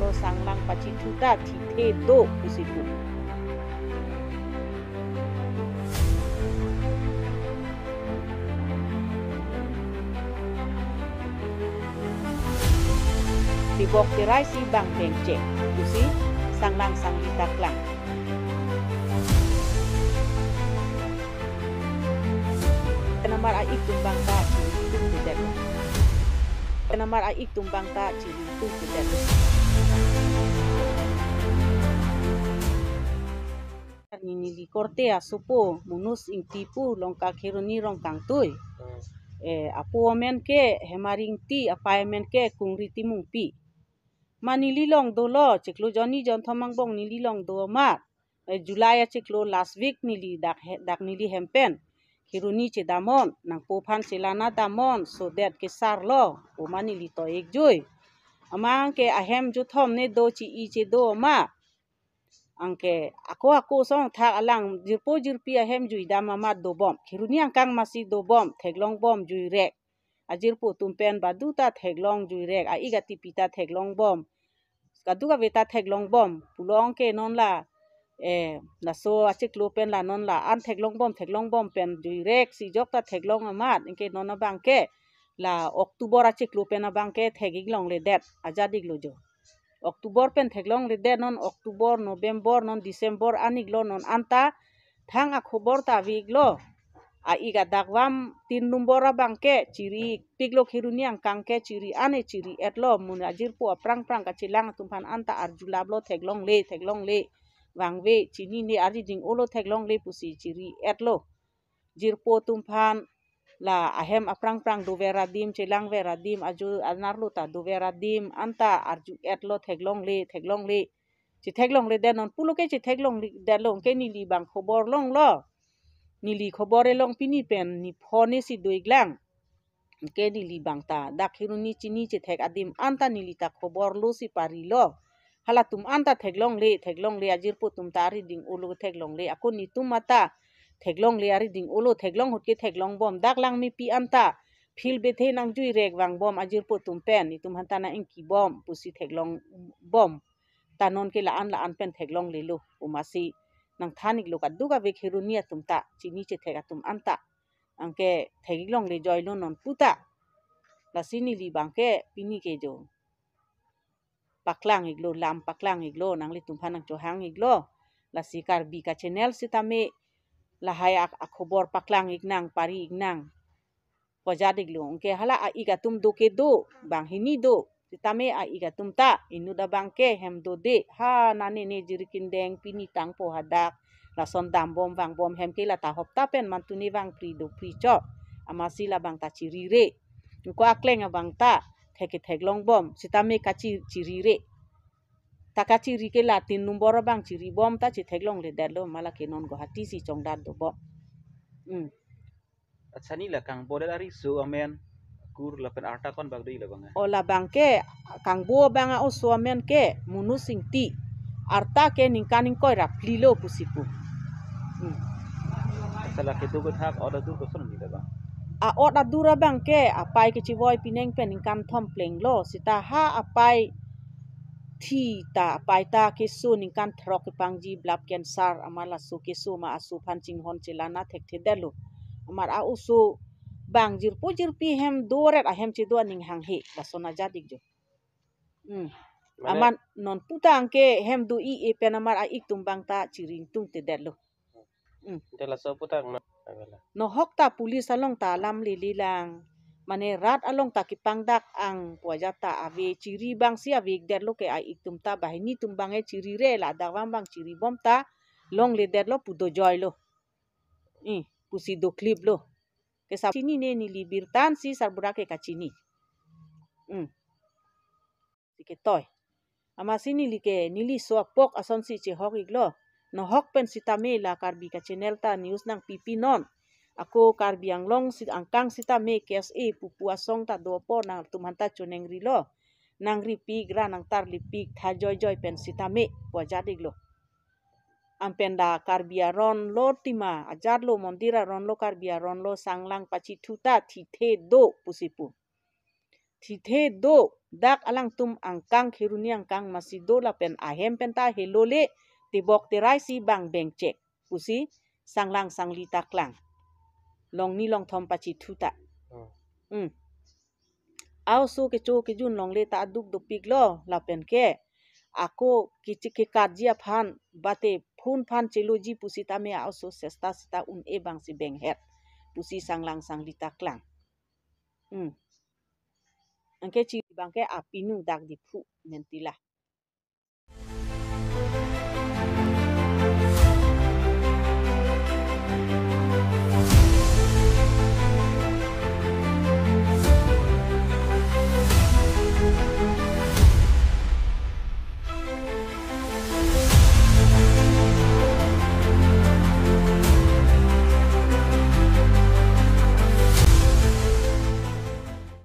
lo sanglang pacituta tite do pusipu. Tibok tirai si bang bengce, pusi sanglang sanglitak lang. Namar aik tumbang ta ciri tung tidak. Namar aik tumbang ta ciri tung tidak. Nini di kortea supo munus ing tipu longka kiruni rongkang tui. Apu omen ke hemaring ti apaemen ke kungri timung pi. Manililong dolo ciklo Johnny John Thomangbong nililong do mat. Julai ciklo last week nili dak nili hempen. Kiruni ce damon nang popan selana damon so that ke sarlo umani lito ekjoy amang ke ahem juthom ne do ci I ce do ma angke ako song thak alang jirpi ahem jui dama do bom kiruni angkang masih do bom theglong bom jui rek ajirpo tumpen baduta theglong jui rek aigati pita theglong bom kaduka beta theglong bom pulong ke non la naso acik lupen la non la an theglong bom pen jui rek si jok ta theglong amat inke non abangke la Oktober acik lupen abangke thegiglong le det ajadik lojo Oktober pen theglong le det non Oktober November non Desember aniglo non anta thang akhobor ta wiglo aiga dakwam 3 number abangke ciri piglo khiruni angkangke ciri ane ciri etlo mun ajirpo prang kacilang tumpan anta arjulablo theglong le wangwe cini ni ari ding olo theglong le pusi ciri etlo jirpo tumpan la ahem aprang do veradim celang veradim aju anarlo ta do veradim anta arju etlo theglong le ci theglong le denon pulo ke ci theglong delong ke nili bang khobor long lo nili khobore long pini pen ni phone si doiglang ke nili bang ta dakhiruni cini ci theg adim anta nili ta khobor lo si parilo hala tum anta theglong le ajirpo tum tari ding ulo theglong le ako ni tum mata theglong le ari ding ulo theglong hutke theglong bom daklang mi pi anta phil bethe nang jui rek wang bom ajirpo tum pen ni tum hanta na engki bom pusi theglong bom tanon ke la an pen theglong le lo umasi nang thanik lo kaduga ve khirunia tum ta chini che thega tum anta angke thegiglong le joilo non puta la sini li bangke pini ke jo paklang iglo lam paklang iglo nang li tumpan nang johang iglo la sikar bi ka channel sitame la haya akhobor paklang ignang pari ignang pojad iglo ke hala aiga tum do ke do bang hini do sitame aiga tum ta inuda bangke hem do de ha nane ne jirikin deng pini tang po hadak la son dam bom wang bom hem ke la ta hopta pen mantuni wang pri do pri cho amasi la bang ta cirire ko akleng abang ta theglong bom sitame ka cirire takaci rike latin number bang ciri bom ta ci theglong le dalo mala ke non go hati si chong dad do bom Acha ni la kang bodel ari so amen kur la pen arta kon bag dei la bang ola bangke kang bo banga o so amen ke munusing ti arta ke ningkaning koi rap lilo pusipu salah ke tu ko thak order tu ko son ni la bang a oda dura bangke apai ke ciwoi pineng pen ningkan thom pleng lo sita ha apai thi ta apai ta ke so ningkan throk pangji blap cancer amala so ke so ma asu phancing hon celana thek thedalo amar a uso bang jirpi hem doret ahem ci do ning hang he basona jadik jo aman non puta angke hem do I pen amar a ik tumbang ta ciring tung tedalo dela so putak no hokta pulis along ta lam lilang mane rat along ta kipangdak ang puajata ave ciri bang si ave derlo ke ai ik tumta bahini tumbang e ciri re la dawang bang ciri bom ta long le derlo pudo joy lo pusi do clip lo ke sa sini ne ni libirtan si sarbura ke kacini ke toy ama sini like nili so pok ason si che hok iglo no hok pen sitame la karbi ka channel ta news nang pipi non ako karbiang long sit angkang sitame KSA pupu asong ta dopo nang tumanta choneng rilo nang ripi gra nang tar lipik tha joy pen sitame pojad iglo ampenda karbiaron lo tima ajar lo mondira ron lo karbiaron lo sanglang pacituta thithe do pusipu Tithe do dak alang tum angkang khiruni angkang masih do lapen ahem penta helole tibok tirai si bang beng cek. Pusi sanglang sanglita klang. Long ni long thom pachi thuta. Aw so kecho kejun long le ta aduk do piglo lapen ke ako kichike karjia phan bate phun phan cheloji pusi tame aw so sesta sita e bang si beng het. Pusi sanglang sanglita klang. Angke ci bangke apinu dak di phu mentilah.